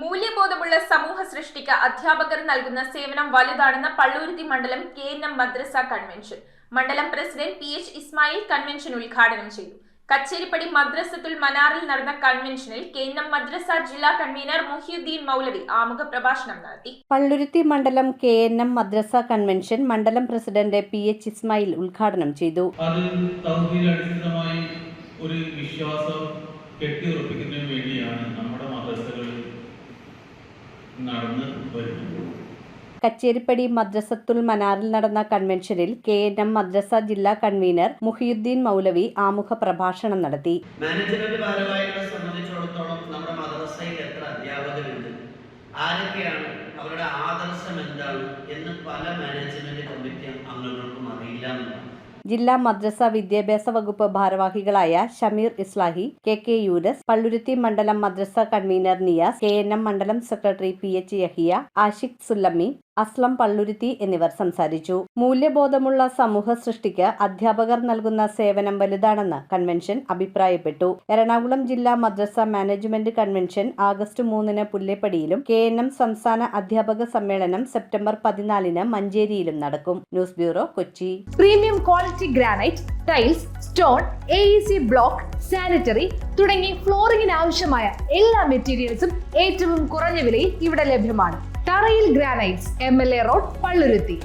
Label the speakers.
Speaker 1: മൂല്യബോധമുള്ള സമൂഹ സൃഷ്ടിക്ക് അധ്യാപകർ നൽകുന്ന സേവനം വലുതാണെന്ന് പള്ളുരുത്തി മണ്ഡലം KNM മദ്രസ കൺവെൻഷൻ മണ്ഡലം പ്രസിഡന്റ് PH ഇസ്മായിൽ കൺവെൻഷൻ ഉദ്ഘാടനം ചെയ്തു. കച്ചേരിപ്പടി മദ്രസത്തുൽ മനാറിൽ നടന്ന കൺവെൻഷനിൽ KNM മദ്രസ ജില്ലാ കൺവീനർ മുഹിയുദ്ദീൻ മൗലവി ആമുഖ പ്രഭാഷണം നടത്തി.
Speaker 2: പള്ളുരുത്തി മണ്ഡലം KNM മദ്രസ കൺവെൻഷൻ മണ്ഡലം പ്രസിഡന്റ് PH ഇസ്മായിൽ ഉദ്ഘാടനം ചെയ്തു.
Speaker 3: ഒരു വിശ്വാസം കെട്ടിയുറപ്പിക്കുന്നതിന് വേണ്ടിയാണ് നമ്മുടെ മദ്രസകൾ നടന്നു വരുന്നത്.
Speaker 2: കച്ചേരിപ്പടി മദ്രസത്തുൽ മനാറിൽ നടന്ന കൺവെൻഷനിൽ KNM മദ്രസ ജില്ലാ കൺവീനർ മുഹിയുദ്ദീൻ മൗലവി ആമുഖ പ്രഭാഷണം നടത്തി.
Speaker 4: മാനേജ്മെന്റ് ഭാരവാഹികളെ സംബന്ധിച്ചിടത്തോളം നമ്മുടെ മദ്രസയിൽ എത്ര അധ്യാപകരുണ്ട്, ആരൊക്കെയാണ്, അവരുടെ ആദർശം എന്താണ് എന്ന് പല മാനേജ്മെന്റ് കമ്മിറ്റി അംഗങ്ങൾക്കും അറിയില്ല എന്നതാണ്.
Speaker 2: ജില്ലാ മദ്രസ വിദ്യാഭ്യാസ വകുപ്പ് ഭാരവാഹികളായ ഷമീർ ഇസ്ലാഹി, KK യൂനസ്, പള്ളുരുത്തി മണ്ഡലം മദ്രസ കൺവീനർ നിയാസ്, KNM മണ്ഡലം സെക്രട്ടറി PH യഹിയ, ആഷിഖ് സുല്ലമി, അസ്ലം പള്ളുരുത്തി എന്നിവർ സംസാരിച്ചു. മൂല്യബോധമുള്ള സമൂഹ സൃഷ്ടിക്ക് അധ്യാപകർ നൽകുന്ന സേവനം വലുതാണെന്ന് കൺവെൻഷൻ അഭിപ്രായപ്പെട്ടു. എറണാകുളം ജില്ലാ മദ്രസ മാനേജ്മെന്റ് കൺവെൻഷൻ ആഗസ്റ്റ് 3 പുല്ലേപ്പടിയിലും KNM സംസ്ഥാന അധ്യാപക സമ്മേളനം സെപ്റ്റംബർ 14 മഞ്ചേരിയിലും നടക്കും. News bureau, Kochi.
Speaker 5: Premium quality granite, tiles, stone, AEC block, sanitary തുടങ്ങി ഫ്ലോറിംഗിന് ആവശ്യമായ എല്ലാ മെറ്റീരിയൽസും ഏറ്റവും കുറഞ്ഞ വിലയിൽ ഇവിടെ ലഭ്യമാണ്. തറയിൽ ഗ്രാനൈറ്റ്സ്, MLA റോഡ്, പള്ളുരുത്തി.